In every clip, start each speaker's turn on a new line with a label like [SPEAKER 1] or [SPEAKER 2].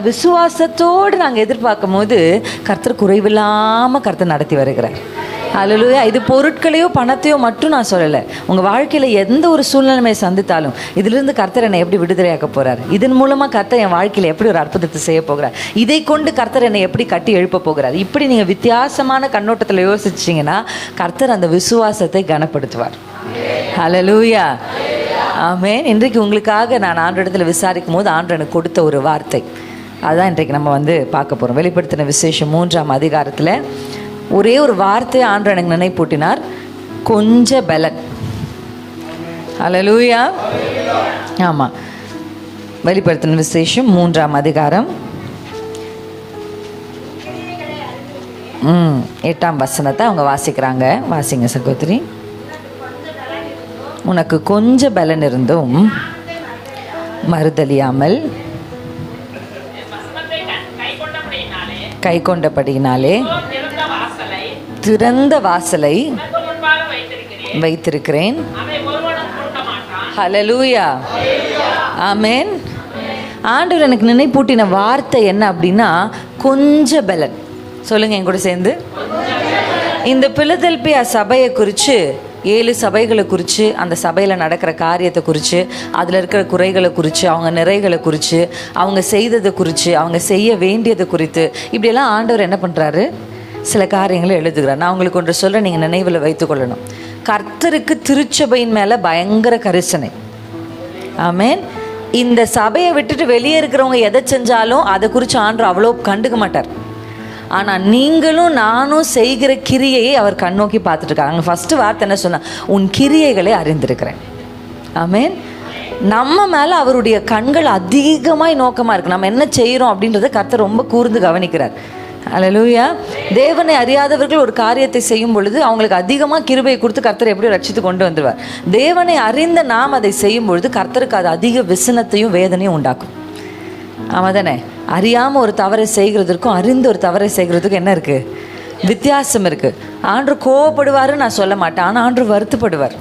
[SPEAKER 1] விசுவாசத்தோடு நாங்கள் எதிர்பார்க்கும் போது கர்த்தர் குறைவில்லாமல் கர்த்தர் நடத்தி வருகிறார். அல்லேலூயா. இது பொருட்களையோ பணத்தையோ மட்டும் நான் சொல்லலை. உங்கள் வாழ்க்கையில் எந்த ஒரு சூழ்நிலையை சந்தித்தாலும் இதிலிருந்து கர்த்தர் என்னை எப்படி விடுதலையாக்க போகிறார், இதன் மூலமாக கர்த்தர் என் வாழ்க்கையில் எப்படி ஒரு அற்புதத்தை செய்ய போகிறார், இதை கொண்டு கர்த்தர் என்னை எப்படி கட்டி எழுப்ப போகிறார், இப்படி நீங்கள் வித்தியாசமான கண்ணோட்டத்தில் யோசிச்சிங்கன்னா கர்த்தர் அந்த விசுவாசத்தை கனப்படுத்துவார். அல்லேலூயா. ஆமென். இன்றைக்கு உங்களுக்காக நான் ஆண்டவரிடத்தில் விசாரிக்கும் போது ஆண்டவர் எனக்கு கொடுத்த ஒரு வார்த்தை அதுதான் இன்றைக்கு நம்ம பார்க்க போகிறோம். வெளிப்படுத்தின விசேஷம் 3ஆம் அதிகாரத்தில் ஒரே ஒரு வார்த்தையை ஆண்டவர் எனக்கு நினைப்பூட்டினார், கொஞ்ச பலன். அல்லேலூயா. ஆமாம், வெளிப்படுத்தின விசேஷம் 3ஆம் அதிகாரம் 8ஆம் வசனத்தை அவங்க வாசிக்கிறாங்க. வாசிங்க சகோதரி. உனக்கு கொஞ்ச பலன் இருந்தும் மறுதலியாமல் கை கொண்டபடியினாலே திறந்த வாசலை வைத்திருக்கிறேன். ஹல்லேலூயா. ஆமென். ஆண்டவர் எனக்கு நினைப்பூட்டின வார்த்தை என்ன அப்படின்னா கொஞ்ச பலன். சொல்லுங்க என் கூட சேர்ந்து. இந்த பிலதெல்பியா சபையை குறித்து 7 சபைகளை குறித்து, அந்த சபையில் நடக்கிற காரியத்தை குறித்து, அதில் இருக்கிற குறைகளை குறித்து, அவங்க நிறைகளை குறித்து, அவங்க செய்ததை குறித்து, அவங்க செய்ய வேண்டியதை குறித்து, இப்படியெல்லாம் ஆண்டவர் என்ன பண்ணுறாரு, சில காரியங்களை எழுதுகிறார். நான் உங்களுக்கு ஒன்று சொல்கிறேன், நீங்கள் நினைவில் வைத்துக்கொள்ளணும். கர்த்தருக்கு திருச்சபையின் மேலே பயங்கர கரிசனை. ஆமென். இந்த சபையை விட்டுட்டு வெளியே இருக்கிறவங்க எதை செஞ்சாலும் அதை குறித்து ஆண்டவர் அவ்வளோ கண்டுக்க மாட்டார். ஆனால் நீங்களும் நானும் செய்கிற கிரியையை அவர் கண்ணோக்கி பார்த்துட்ருக்காங்க. அங்கே ஃபஸ்ட்டு வார்த்தை என்ன சொன்னால், உன் கிரியைகளை அறிந்திருக்கிறேன். ஆமென். நம்ம மேலே அவருடைய கண்கள் அதிகமாக நோக்கமாக இருக்குது. நம்ம என்ன செய்கிறோம் அப்படின்றத கர்த்தர் ரொம்ப கூர்ந்து கவனிக்கிறார். அல்லேலூயா. தேவனை அறியாதவர்கள் ஒரு காரியத்தை செய்யும் பொழுது அவங்களுக்கு அதிகமாக கிருபையை கொடுத்து கர்த்தர் எப்படி ரட்சித்து கொண்டு வந்துடுவார். தேவனை அறிந்த நாம் அதை செய்யும் பொழுது கர்த்தருக்கு அது அதிக விசனத்தையும் வேதனையும் உண்டாக்கும். ஆமாம் தானே? அறியாமல் ஒரு தவறை செய்கிறதுக்கும் அறிந்து ஒரு தவறை செய்கிறதுக்கும் என்ன இருக்குது, வித்தியாசம் இருக்குது. ஆண்டவர் கோவப்படுவாருன்னு நான் சொல்ல மாட்டேன், ஆனால் ஆண்டவர் வருத்தப்படுவார்.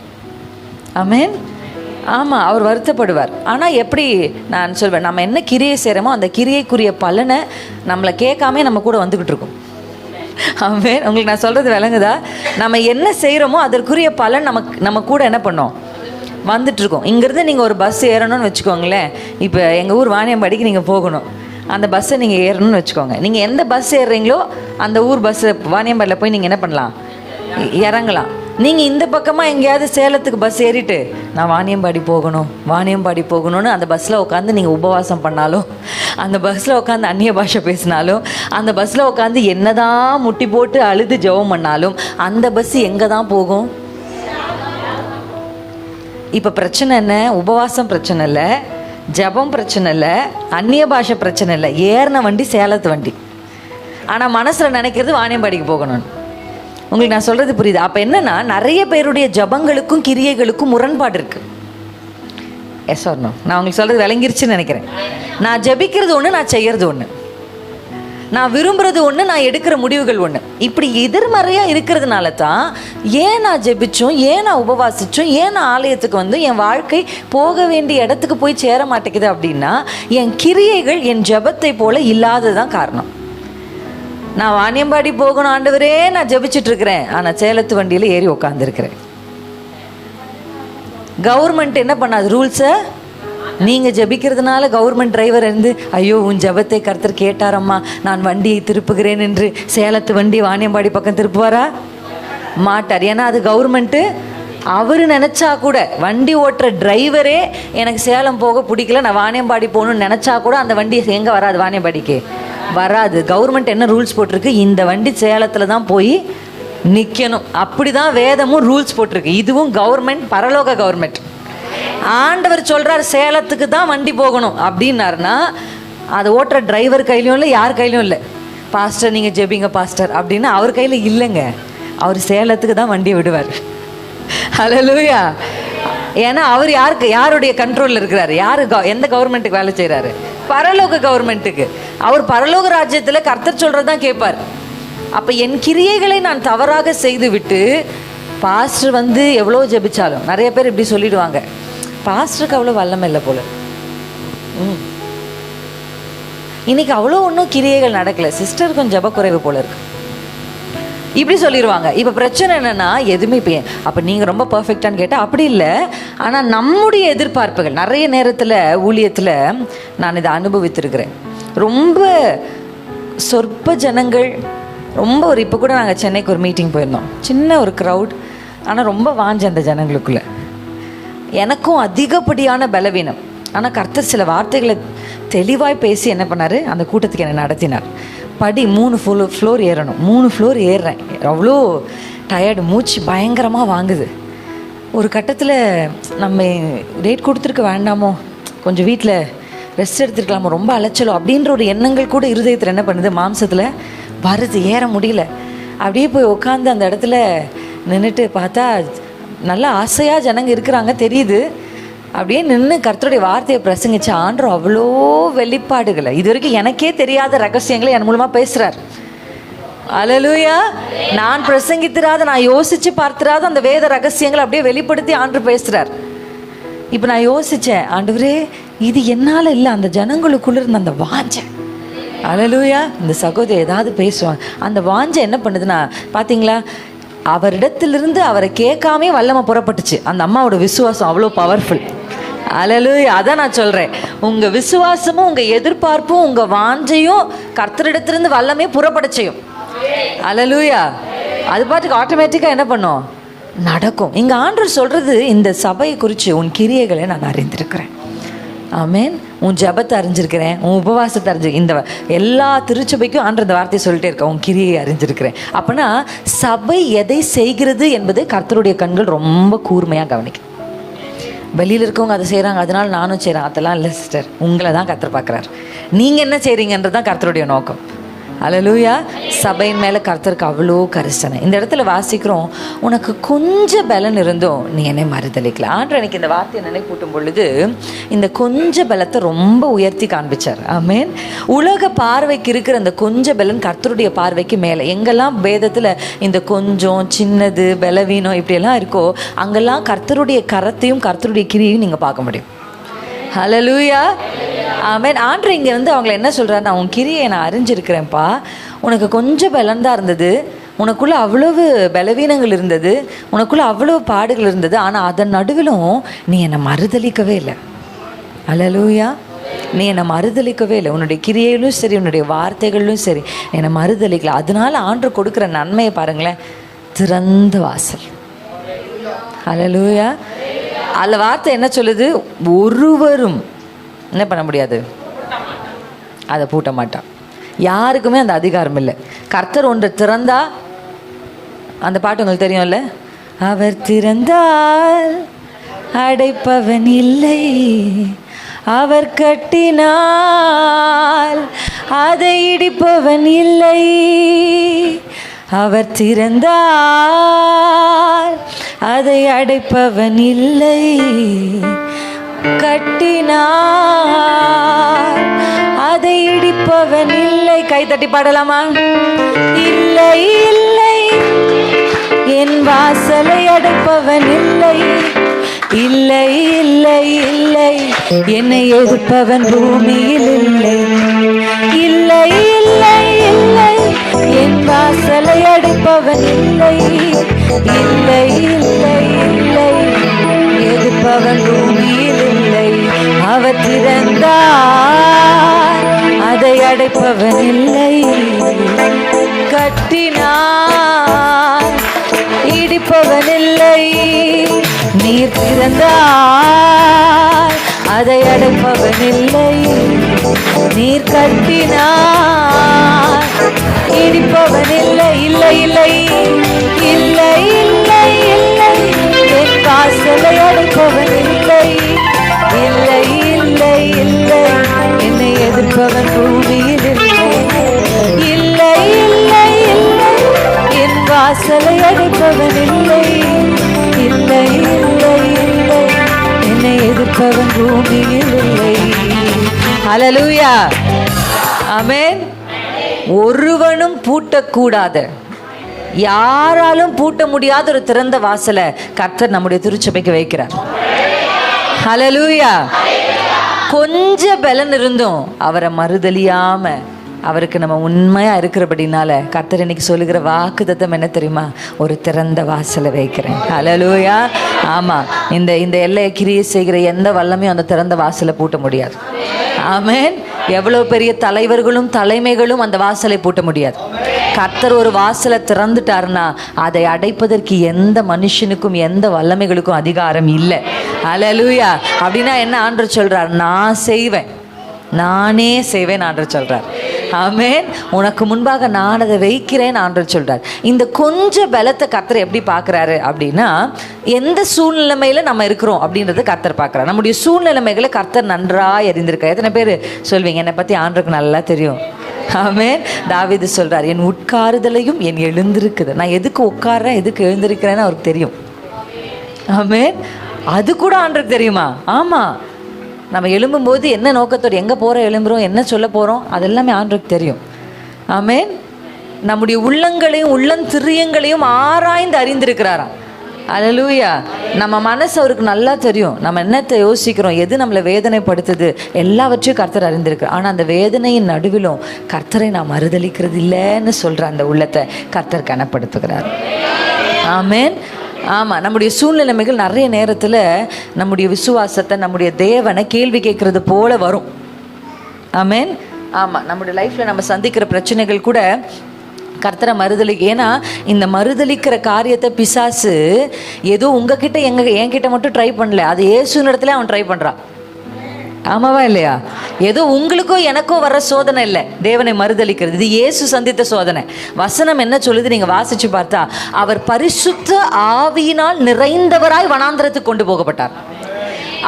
[SPEAKER 1] ஆமென். ஆமாம், அவர் வருத்தப்படுவார். ஆனால் எப்படி நான் சொல்வேன், நம்ம என்ன கிரியை செய்கிறோமோ அந்த கிரியைக்குரிய பலனை நம்மளை கேட்காமே நம்ம கூட வந்துக்கிட்டு இருக்கோம். ஆமென். உங்களுக்கு நான் சொல்கிறது விளங்குதா? நம்ம என்ன செய்கிறோமோ அதற்குரிய பலன் நம்ம கூட என்ன பண்ணோம், வந்துட்டுருக்கோம். இங்கேருந்து நீங்கள் ஒரு பஸ் ஏறணும்னு வச்சுக்கோங்களேன். இப்போ எங்கள் ஊர் வாணியம்பாடிக்கு நீங்கள் போகணும், அந்த பஸ்ஸை நீங்கள் ஏறணும்னு வச்சுக்கோங்க. நீங்கள் எந்த பஸ் ஏறுறீங்களோ அந்த ஊர் பஸ்ஸு வாணியம்பாடியில் போய் நீங்கள் என்ன பண்ணலாம், இறங்கலாம். நீங்கள் இந்த பக்கமாக எங்கேயாவது சேலத்துக்கு பஸ் ஏறிட்டு நான் வாணியம்பாடி போகணும்னு அந்த பஸ்ஸில் உட்காந்து நீங்கள் உபவாசம் பண்ணாலும், அந்த பஸ்ஸில் உட்காந்து அந்நிய பாஷை பேசினாலும், அந்த பஸ்ஸில் உட்காந்து என்ன தான் முட்டி போட்டு அழுது ஜெபம் பண்ணாலும் அந்த பஸ் எங்கே தான் போகும்? இப்போ பிரச்சனை என்ன? உபவாசம் பிரச்சனை இல்லை, ஜபம் பிரச்சனை இல்லை, அந்நிய பாஷை பிரச்சனை இல்லை, ஏறின வண்டி சேலத்து வண்டி. ஆனால் மனசில் நினைக்கிறது வாணியம்பாடிக்கு போகணும்னு. உங்களுக்கு நான் சொல்கிறது புரியுது? அப்போ என்னென்னா, நிறைய பேருடைய ஜபங்களுக்கும் கிரியைகளுக்கும் முரண்பாடு இருக்குது. Yes or no? நான் உங்களுக்கு சொல்கிறது விளங்கிருச்சுன்னு நினைக்கிறேன். நான் ஜபிக்கிறது ஒன்று, நான் செய்கிறது ஒன்று. நான் விரும்புகிறது ஒன்று, நான் எடுக்கிற முடிவுகள் ஒன்று. இப்படி எதிர்மறையாக இருக்கிறதுனால தான் ஏன் நான் ஜெபிச்சோம், ஏன் நான் உபவாசித்தோம், ஏன் நான் ஆலயத்துக்கு என் வாழ்க்கை போக வேண்டிய இடத்துக்கு போய் சேர மாட்டேங்குது அப்படின்னா என் கிரியைகள் என் ஜெபத்தை போல இல்லாததான் காரணம். நான் வாணியம்பாடி போகணும் ஆண்டவரே நான் ஜெபிச்சிட்ருக்கிறேன், ஆனால் சேலத்து வண்டியில் ஏறி உட்காந்துருக்கிறேன். கவர்மெண்ட் என்ன பண்ணாது, ரூல்ஸை நீங்கள் ஜபிக்கிறதுனால கவர்மெண்ட் டிரைவர் இருந்து ஐயோ உன் ஜபத்தை கர்த்தர் கேட்டாரம்மா நான் வண்டியை திருப்புகிறேன் என்று சேலத்து வண்டி வாணியம்பாடி பக்கம் திருப்புவாரா? மாட்டார். ஏன்னா அது கவர்மெண்ட்டு. அவர் நினச்சா கூட, வண்டி ஓட்டுற டிரைவரே எனக்கு சேலம் போக பிடிக்கல நான் வாணியம்பாடி போகணும்னு நினச்சா கூட அந்த வண்டி எங்கே வராது, வாணியம்பாடிக்கு வராது. கவர்மெண்ட் என்ன ரூல்ஸ் போட்டிருக்கு, இந்த வண்டி சேலத்தில் தான் போய் நிற்கணும். அப்படி தான் வேதமும் ரூல்ஸ் போட்டிருக்கு. இதுவும் கவர்மெண்ட், பரலோக கவர்மெண்ட். ஆண்டவர் சொல்கிறார் சேலத்துக்கு தான் வண்டி போகணும் அப்படின்னாருன்னா அதை ஓட்டுற டிரைவர் கையிலையும் இல்லை, யார் கையிலையும் இல்லை. பாஸ்டர் நீங்கள் ஜெபிங்க பாஸ்டர் அப்படின்னு அவர் கையில் இல்லைங்க. அவர் சேலத்துக்கு தான் வண்டியை விடுவார். ஹல்லேலூயா. ஏன்னா அவர் யாருடைய கண்ட்ரோலில் இருக்கிறாரு? எந்த கவர்மெண்ட்டுக்கு வேலை செய்கிறாரு? பரலோக கவர்மெண்ட்டுக்கு. அவர் பரலோக ராஜ்யத்தில் கர்த்தர் சொல்கிறதான் கேட்பார். அப்போ என் கிரியைகளை நான் தவறாக செய்து விட்டு பாஸ்டர் எவ்வளோ ஜெபிச்சாலும், நிறைய பேர் இப்படி சொல்லிடுவாங்க, பாஸ்டருக்கு அவ்வளோ வல்லமை இல்லை போல. இன்னைக்கு அவ்வளோ ஒன்றும் கிரியைகள் நடக்கலை, சிஸ்டர் கொஞ்சம் ஜப குறைவு போல இருக்கு, இப்படி சொல்லிடுவாங்க. இப்போ பிரச்சனை என்னென்னா எதுவுமே இப்போ அப்போ நீங்கள் ரொம்ப பர்ஃபெக்டான்னு கேட்டால் அப்படி இல்லை. ஆனால் நம்முடைய எதிர்பார்ப்புகள் நிறைய நேரத்தில் ஊழியத்தில் நான் இதை அனுபவித்திருக்கிறேன். ரொம்ப சொற்ப ஜனங்கள், ரொம்ப ஒரு இப்போ கூட நாங்கள் சென்னைக்கு ஒரு மீட்டிங் போயிருந்தோம், சின்ன ஒரு க்ரௌட், ஆனால் ரொம்ப வாஞ்ச அந்த ஜனங்களுக்குள்ள. எனக்கும் அதிகப்படியான பலவீனம். ஆனால் கர்த்தர் சில வார்த்தைகளை தெளிவாய் பேசி என்ன பண்ணார், அந்த கூட்டத்துக்கு என்னை நடத்தினார். படி 3 ஃப்ளோர் ஏறணும், 3 ஃப்ளோர் ஏறுறேன், அவ்வளோ டயர்டு, மூச்சு பயங்கரமாக வாங்குது. ஒரு கட்டத்தில் நம்ம ரேட் கொடுத்துருக்க வேண்டாமோ, கொஞ்சம் வீட்டில் ரெஸ்ட் எடுத்துருக்கலாமோ, ரொம்ப அலைச்சலோ அப்படின்ற ஒரு எண்ணங்கள் கூட இருதயத்தில் என்ன பண்ணுது, மாம்சத்தில் வருது, ஏற முடியல. அப்படியே போய் உட்காந்து அந்த இடத்துல நின்றுட்டு பார்த்தா நல்லா ஆசையாக ஜனங்க இருக்கிறாங்க தெரியுது. அப்படியே நின்று கர்த்தருடைய வார்த்தையை பிரசங்கிச்ச ஆண்டவர் அவ்வளோ வெளிப்பாடுகளை, இது வரைக்கும் எனக்கே தெரியாத ரகசியங்களை என் மூலமாக பேசுகிறார். அல்லேலூயா. நான் பிரசங்கித்திராத, நான் யோசித்து பார்த்திராத அந்த வேத ரகசியங்களை அப்படியே வெளிப்படுத்தி ஆண்டவர் பேசுகிறார். இப்போ நான் யோசித்தேன், ஆண்டவரே இது என்னால் இல்லை, அந்த ஜனங்களுக்குள்ள இருந்த அந்த வாஞ்சை. அல்லேலூயா. இந்த சகோதரி ஏதாவது பேசுவாங்க, அந்த வாஞ்சை என்ன பண்ணுதுன்னா பார்த்தீங்களா, அவரிடத்திலிருந்து அவரை கேட்காமே வல்லமை புறப்பட்டுச்சு. அந்த அம்மாவோட விசுவாசம் அவ்வளோ பவர்ஃபுல். அல்லேலூயா. அதான் நான் சொல்கிறேன், உங்கள் விசுவாசமும் உங்கள் எதிர்பார்ப்பும் உங்கள் வாஞ்சையும் கர்த்தரிடத்திலிருந்து வல்லமே புறப்பட செய்யும். அல்லேலூயா. அது பாட்டுக்கு ஆட்டோமேட்டிக்காக என்ன பண்ணும், நடக்கும். இங்கே ஆண்டவர் சொல்கிறது, இந்த சபையை குறித்து உன் கிரியைகளை நான் அறிந்திருக்கிறேன். ஆமேன். உன் ஜபத்தை அறிஞ்சிருக்கிறேன், உன் உபவாசத்தை அறிஞ்சிருக்கேன். இந்த எல்லா திருச்சபைக்கும் ஆண்டவர் இந்த வார்த்தையை சொல்லிட்டே இருக்கேன், உன் கிரியை அறிஞ்சிருக்கிறேன். அப்படின்னா சபை எதை செய்கிறது என்பது கர்த்தருடைய கண்கள் ரொம்ப கூர்மையாக கவனிக்கும். வெளியில் இருக்கவங்க அதை செய்கிறாங்க, அதனால் நானும் செய்கிறேன், அதெல்லாம் இல்லை சிஸ்டர், உங்களை தான் கர்த்தர் பார்க்குறாரு. நீங்கள் என்ன செய்கிறீங்கன்றது தான் கர்த்தருடைய நோக்கம். அல்லேலூயா. சபையின் மேலே கர்த்தருக்கு அவ்வளோ கரிசனை. இந்த இடத்துல வாசிக்கிறோம், உனக்கு கொஞ்சம் பலன் இருந்தும் நீ என்னை மறுதளிக்கல. ஆண்டவர் எனக்கு இந்த வார்த்தையை நினைப்பூட்டும் பொழுது இந்த கொஞ்ச பலத்தை ரொம்ப உயர்த்தி காண்பிச்சார். ஆமேன். உலக பார்வைக்கு இருக்கிற அந்த கொஞ்ச பலன் கர்த்தருடைய பார்வைக்கு மேலே. எங்கெல்லாம் வேதத்தில் இந்த கொஞ்சம், சின்னது, பலவீனம் இப்படியெல்லாம் இருக்கோ, அங்கெல்லாம் கர்த்தருடைய கரத்தையும் கர்த்தருடைய கிரியையும் நீங்கள் பார்க்க முடியும். ஹல்லேலூயா. ஆமென். ஆண்டவர் இங்கே அவங்களை என்ன சொல்கிறார், நான் உன் கிரியை நான் அறிஞ்சிருக்கிறேன்ப்பா, உனக்கு கொஞ்சம் பலன் தான் இருந்தது, உனக்குள்ளே அவ்வளவு பலவீனங்கள் இருந்தது, உனக்குள்ளே அவ்வளவு பாடுகள் இருந்தது, ஆனால் அதன் நடுவிலும் நீ என்னை மறுதளிக்கவே இல்லை. ஹல்லேலூயா. நீ என்னை மறுதளிக்கவே இல்லை. உன்னுடைய கிரியையிலும் சரி, உன்னுடைய வார்த்தைகளிலும் சரி, என்னை மறுதளிக்கல. அதனால ஆண்டவர் கொடுக்குற நன்மையை பாருங்களேன், திறந்த வாசல். ஹல்லேலூயா. அந்த வார்த்தை என்ன சொல்லுது, ஒருவரும் என்ன பண்ண முடியாது, அதை பூட்ட மாட்டான். யாருக்குமே அந்த அதிகாரம் இல்லை. கர்த்தர் ஒன்று திறந்தா, அந்த பாட்டு உங்களுக்கு தெரியும்ல, அவர் திறந்தால் அடைப்பவன் இல்லை, அவர் கட்டினால் அதை இடிப்பவன் இல்லை, அவர் திறந்தால் அதை அடைப்பவன் இல்லை, கட்டினார் அதை இடிப்பவன் இல்லை. கை தட்டி பாடலாமா? இல்லை இல்லை என் வாசலை அடைப்பவன் இல்லை, இல்லை இல்லை இல்லை என்னை எதிர்ப்பவன் பூமியில் இல்லை, இல்லை இல்லை இல்லை என் வாசலை அடைப்பவன் இல்லை, இல்லை இல்லை இல்லை எதிர்ப்பவன் பூமியில் இல்லை, அவர் திறந்தார் அதை அடைப்பவன் இல்லை, கட்டினார் இடிப்பவன் இல்லை, நீர் திறந்தார் அதை அடைப்பவன் இல்லை, நீர் கட்டினார் இடிப்பவன் இல்லை, இல்லை இல்லை இல்லை இல்லை இல்லை என் வாசலை அடைப்பவன் இல்லை, இல்லை இல்லை இல்லை என்னை எதிர்ப்பவன் பூமியில் இல்லை, இல்லை இல்லை இல்லை என் வாசலை அடைப்பவன் இல்லை, இல்லை இல்லை இல்லை என்னை எதிர்ப்பவன் பூமியில் இல்லை. ஹல்லேலூயா. ஆமென். ஒருவனும் பூட்டக்கூடாத, யாராலும் பூட்ட முடியாத ஒரு திறந்த வாசலை கர்த்தர் நம்முடைய திருச்சபைக்கு வைக்கிறார். ஹல்லேலூயா. கொஞ்சம் பலன் இருந்தும் அவரை மறுதலியாம அவருக்கு நம்ம உண்மையாக இருக்கிறபடினால கர்த்தர் இன்னைக்கு சொல்லுகிற வாக்குத்தத்தம் என்ன தெரியுமா? ஒரு திறந்த வாசலை வைக்கிறேன். ஹல்லேலூயா. ஆமாம், இந்த எல்லையை கிரியை செய்கிற எந்த வல்லமையும் அந்த திறந்த வாசலை பூட்ட முடியாது. ஆமென். எவ்வளோ பெரிய தலைவர்களும் தலைமைகளும் அந்த வாசலை பூட்ட முடியாது. கர்த்தர் ஒரு வாசலை திறந்துட்டாருன்னா அதை அடைப்பதற்கு எந்த மனுஷனுக்கும் எந்த வல்லமைகளுக்கும் அதிகாரம் இல்லை. ஹல்லேலூயா. அப்படின்னா என்ன ஆண்டவர் சொல்றார்? நான் செய்வேன், நானே செய்வேன் ஆண்டவர் சொல்றார். ஆமென். உனக்கு முன்பாக நான் அதை வைக்கிறேன் ஆண்டவர் சொல்றார். இந்த கொஞ்சம் பலத்தை கர்த்தர் எப்படி பார்க்குறாரு அப்படின்னா, எந்த சூழ்நிலைமையில் நம்ம இருக்கிறோம் அப்படின்றத கர்த்தர் பார்க்குறாரு. நம்முடைய சூழ்நிலைமைகளை கர்த்தர் நன்றாக அறிந்திருக்கார். எத்தனை பேர் சொல்வீங்க என்னை பற்றி ஆண்டவருக்கு நல்லா தெரியும்? ஆமென். தாவீது சொல்றார், என் உட்காருதலையும் என் எழுந்திருக்குது. நான் எதுக்கு உட்கார்றேன் எதுக்கு எழுந்திருக்கிறேன்னு அவருக்கு தெரியும். ஆமென். அது கூட ஆண்டவருக்கு தெரியுமா? ஆமாம். நம்ம எழும்பும்போது என்ன நோக்கத்தோடு எங்கே போகிறோம், எழும்புகிறோம், என்ன சொல்ல போகிறோம், அதெல்லாமே ஆண்டவருக்கு தெரியும். ஆமென். நம்முடைய உள்ளங்களையும் உள்ளந்திரியங்களையும் ஆராய்ந்து அறிந்திருக்கிறாராம். அல்லேலூயா. நம்ம மனசு அவருக்கு நல்லா தெரியும். நம்ம என்னத்தை யோசிக்கிறோம், எது நம்மளை வேதனைப்படுத்துது, எல்லாவற்றையும் கர்த்தர் அறிந்திருக்கிறார். ஆனால் அந்த வேதனையின் நடுவிலும் கர்த்தரை நாம் மறுதலிக்கிறது இல்லைன்னு சொல்கிற அந்த உள்ளத்தை கர்த்தர் கனப்படுத்துகிறார். ஆமென். ஆமாம். நம்முடைய சூழ்நிலைமைகள் நிறைய நேரத்தில் நம்முடைய விசுவாசத்தை, நம்முடைய தேவனை கேள்வி கேட்குறது போல வரும். ஆமென். ஆமாம். நம்முடைய லைஃப்பில் நம்ம சந்திக்கிற பிரச்சனைகள் கூட கர்த்தரை ஏன்னா இந்த மறுதலிக்கிற காரியத்தை பிசாசு ஏதோ உங்ககிட்ட என்கிட்ட மட்டும் ட்ரை பண்ணல, அது இயேசுவின் இடத்துல அவன் ட்ரை பண்ணுறான். ஆமாவா இல்லையா? ஏதோ உங்களுக்கோ எனக்கோ வர்ற சோதனை இல்லை தேவனை மறுதலிக்கிறது. இது இயேசு சந்தித்த சோதனை. வசனம் என்ன சொல்லுது நீங்கள் வாசிச்சு பார்த்தா, அவர் பரிசுத்த ஆவியினால் நிறைந்தவராய் வனாந்தரத்துக்கு கொண்டு போகப்பட்டார்.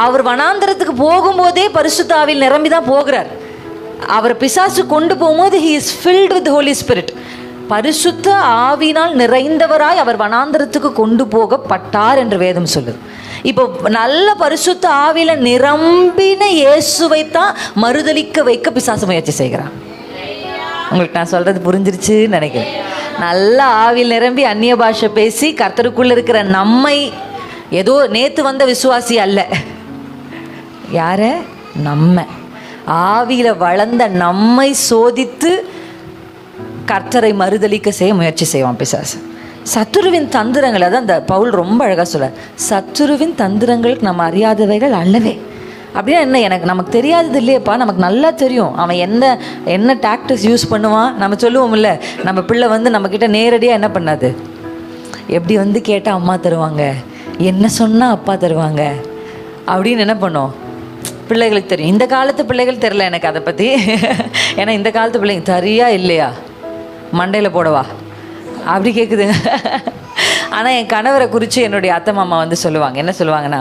[SPEAKER 1] அவர் வனாந்தரத்துக்கு போகும்போதே பரிசுத்த ஆவியில் நிரம்பி தான் போகிறார். அவர் பிசாசு கொண்டு போகும்போது he is filled with the Holy Spirit. பரிசுத்த ஆவியினால் நிறைந்தவராய் அவர் வனாந்தரத்துக்கு கொண்டு போகப்பட்டார் என்று வேதம் சொல்லுது. இப்போ நல்ல பரிசுத்த ஆவியில நிரம்பின இயேசுவைத்தான் மறுதலிக்க வைக்க பிசாசு முயற்சி செய்கிறான். உங்களுக்கு நான் சொல்றது புரிஞ்சிருச்சுன்னு நினைக்கிறேன். நல்ல ஆவியில் நிரம்பி அந்நிய பாஷை பேசி கர்த்தருக்குள்ள இருக்கிற நம்மை, ஏதோ நேத்து வந்த விசுவாசி அல்ல, யார நம்ம ஆவியில வளர்ந்த நம்மை சோதித்து கர்த்தரை மறுதலிக்க செய்ய முயற்சி செய்வான் பிசாசு. சத்துருவின் தந்திரங்கள், அதான் இந்த பவுல் ரொம்ப அழகாக சொல்றார். சத்துருவின் தந்திரங்களுக்கு நம்ம அறியாதவைகள் அல்லவே. அப்படின்னா என்ன? நமக்கு தெரியாதது இல்லையப்பா, நமக்கு நல்லா தெரியும் அவன் என்ன டாக்டிக்ஸ் யூஸ் பண்ணுவான். நம்ம சொல்லுவோம்ல, நம்ம பிள்ளை நம்மக்கிட்ட நேரடியாக என்ன பண்ணாது, எப்படி கேட்டால் அம்மா தருவாங்க, என்ன சொன்னால் அப்பா தருவாங்க அப்படின்னு என்ன பண்ணோம், பிள்ளைகளுக்கு தெரியும். இந்த காலத்து பிள்ளைகள் தெரில எனக்கு அதை பற்றி. ஏன்னா இந்த காலத்து பிள்ளைங்க தரியா இல்லையா, மண்டையில் போடவா அப்படி கேட்குதுங்க. ஆனால் என் கணவரை குறித்து என்னுடைய அத்தை மாமா சொல்லுவாங்க. என்ன சொல்லுவாங்கன்னா,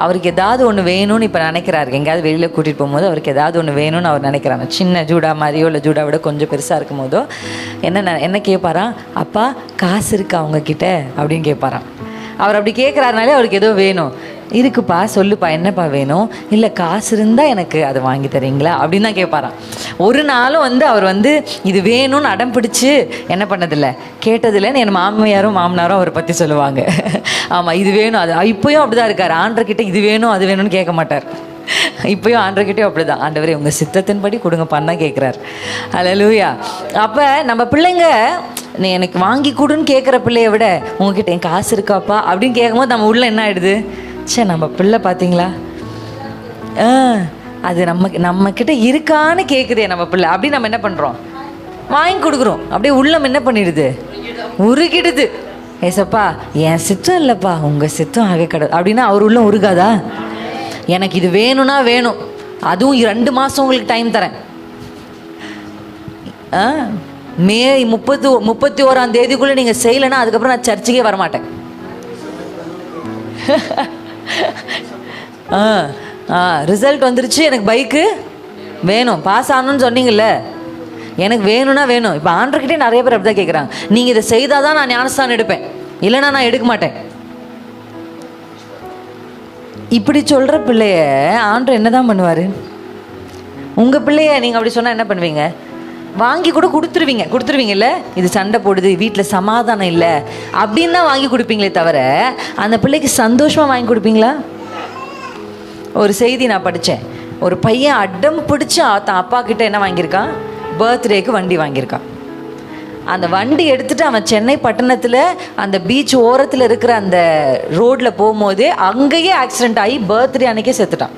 [SPEAKER 1] அவருக்கு ஏதாவது ஒன்று வேணும்னு இப்போ நினைக்கிறாரு. எங்கேயாவது வெளியில் கூட்டிகிட்டு போகும்போது அவருக்கு ஏதாவது ஒன்று வேணும்னு அவர் நினைக்கிறாங்க. சின்ன ஜூடா மாதிரியோ இல்லை ஜூடா விட கொஞ்சம் பெருசாக இருக்கும் போதோ என்ன கேட்பாராம், அப்பா காசு இருக்கா அவங்கக்கிட்ட அப்படின்னு கேட்பாராம். அவர் அப்படி கேட்குறாருனாலே அவருக்கு ஏதோ வேணும். இருக்குப்பா சொல்லுப்பா என்னப்பா வேணும், இல்லை காசு இருந்தால் எனக்கு அதை வாங்கி தரீங்களா அப்படின்னு தான் கேட்பாராம். ஒரு நாளும் அவர் இது வேணும்னு அடம் பிடிச்சி என்ன பண்ணதில்லை, கேட்டதில்லைன்னு என் மாமியாரும் மாமனாரும் அவரை பற்றி சொல்லுவாங்க. ஆமாம், இது வேணும் அது. இப்போயும் அப்படி தான் இருக்கார். ஆண்டர்கிட்ட இது வேணும் அது வேணும்னு கேட்க மாட்டார். இப்போயும் ஆண்டர்கிட்டயும் அப்படி தான், ஆண்டவரே உங்கள் சித்தத்தின்படி கொடுங்கப்பான்னு தான் கேட்குறாரு. அல்லேலூயா. அப்போ நம்ம பிள்ளைங்க நீ எனக்கு வாங்கி கொடுன்னு கேட்குற பிள்ளைய விட உங்ககிட்ட என் காசு இருக்காப்பா அப்படின்னு கேட்கும்போது நம்ம உள்ள என்ன ஆகிடுது, சே நம்ம பிள்ளை பார்த்தீங்களா அது நம்மக்கிட்ட இருக்கான்னு கேட்குதே நம்ம பிள்ளை அப்படின்னு நம்ம என்ன பண்ணுறோம், வாங்கி கொடுக்குறோம். அப்படியே உள்ளம் என்ன பண்ணிடுது, உருகிடுது. ஏசப்பா என் சித்தம் இல்லைப்பா உங்கள் சித்தம் ஆக கிடையாது அப்படின்னா அவர் உள்ளம் உருகாதா? எனக்கு இது வேணும்னா வேணும், அதுவும் 2 மாதம் உங்களுக்கு டைம் தரேன், மே 31ஆம் தேதிக்குள்ளே நீங்கள் செய்யலைன்னா அதுக்கப்புறம் நான் சர்ச்சுக்கே வரமாட்டேன். ரிசல்ட் வந்துருச்சு, எனக்கு பைக்கு வேணும், பாஸ் ஆகணும்னு சொன்னீங்கல்ல, எனக்கு வேணும்னா வேணும். இப்போ ஆண்டர்கிட்டே நிறைய பேர் அப்படி தான் கேட்குறாங்க, நீங்கள் இதை செய்தால் தான் நான் ஞானஸ்தானம் எடுப்பேன், இல்லைன்னா நான் எடுக்க மாட்டேன். இப்படி சொல்கிற பிள்ளைய ஆண்டர் என்ன தான் பண்ணுவார்? உங்கள் பிள்ளைய நீங்கள் அப்படி சொன்னால் என்ன பண்ணுவீங்க? வாங்கி கூட கொடுத்துருவீங்கல்ல. இது சண்டை போடுது, வீட்டில் சமாதானம் இல்லை அப்படின்னு தான் வாங்கி கொடுப்பீங்களே தவிர அந்த பிள்ளைக்கு சந்தோஷமாக வாங்கி கொடுப்பீங்களா? ஒரு செய்தி நான் படித்தேன். ஒரு பையன் அடம் பிடிச்சி தான் அப்பா கிட்ட என்ன வாங்கியிருக்கான், பர்த்டேக்கு வண்டி வாங்கியிருக்கான். அந்த வண்டி எடுத்துகிட்டு அவன் சென்னை பட்டணத்தில் அந்த பீச் ஓரத்தில் இருக்கிற அந்த ரோட்டில் போகும்போதே அங்கேயே ஆக்சிடெண்ட் ஆகி பர்த்டே அன்னைக்கே செத்துட்டான்.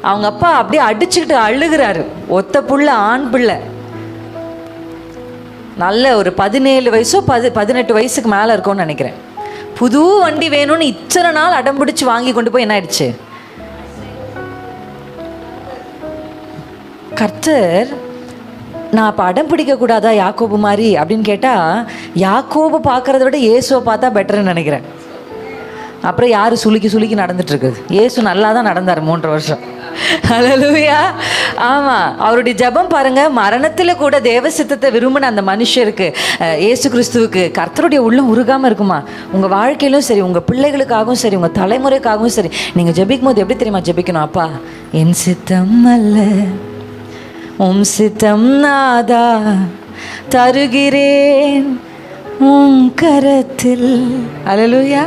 [SPEAKER 1] அவங்க அப்பா அப்படியே அடிச்சுக்கிட்டு அழுகிறாரு. ஒத்த புள்ள, ஆண் பிள்ளை, நல்ல ஒரு 17 வயசோ 18 வயசுக்கு மேலே இருக்கும்னு நினைக்கிறேன். புது வண்டி வேணும்னு இத்தனை நாள் அடம் பிடிச்சி வாங்கி கொண்டு போய் என்ன ஆயிடுச்சு. கர்த்தர், நான் அப்போ அடம் பிடிக்கக்கூடாதா யாக்கோபு மாதிரி அப்படின்னு கேட்டால், யாக்கோபு பார்க்குறத விட இயேசுவை பார்த்தா பெட்டர்ன்னு நினைக்கிறேன். அப்புறம் யார் சுளுக்கி நடந்துட்டு இருக்குது? இயேசு நல்லா தான் நடந்தார் 3 வருஷம். ஹல்லேலூயா. ஆமாம், அவருடைய ஜெபம் பாருங்க, மரணத்தில் கூட தேவ சித்தத்தை விரும்பின அந்த மனுஷருக்கு, இயேசு கிறிஸ்துவுக்கு கர்த்தருடைய உள்ளம் உருகாமல் இருக்குமா? உங்கள் வாழ்க்கையிலும் சரி, உங்கள் பிள்ளைகளுக்காகவும் சரி, உங்கள் தலைமுறைக்காகவும் சரி, நீங்கள் ஜெபிக்கும் போது எப்படி தெரியுமா ஜெபிக்கணும்? அப்பா, என் சித்தம் அல்ல உம் சித்தம் நாதா, தருகிறேன் உன் கரத்தில். ஹல்லேலூயா.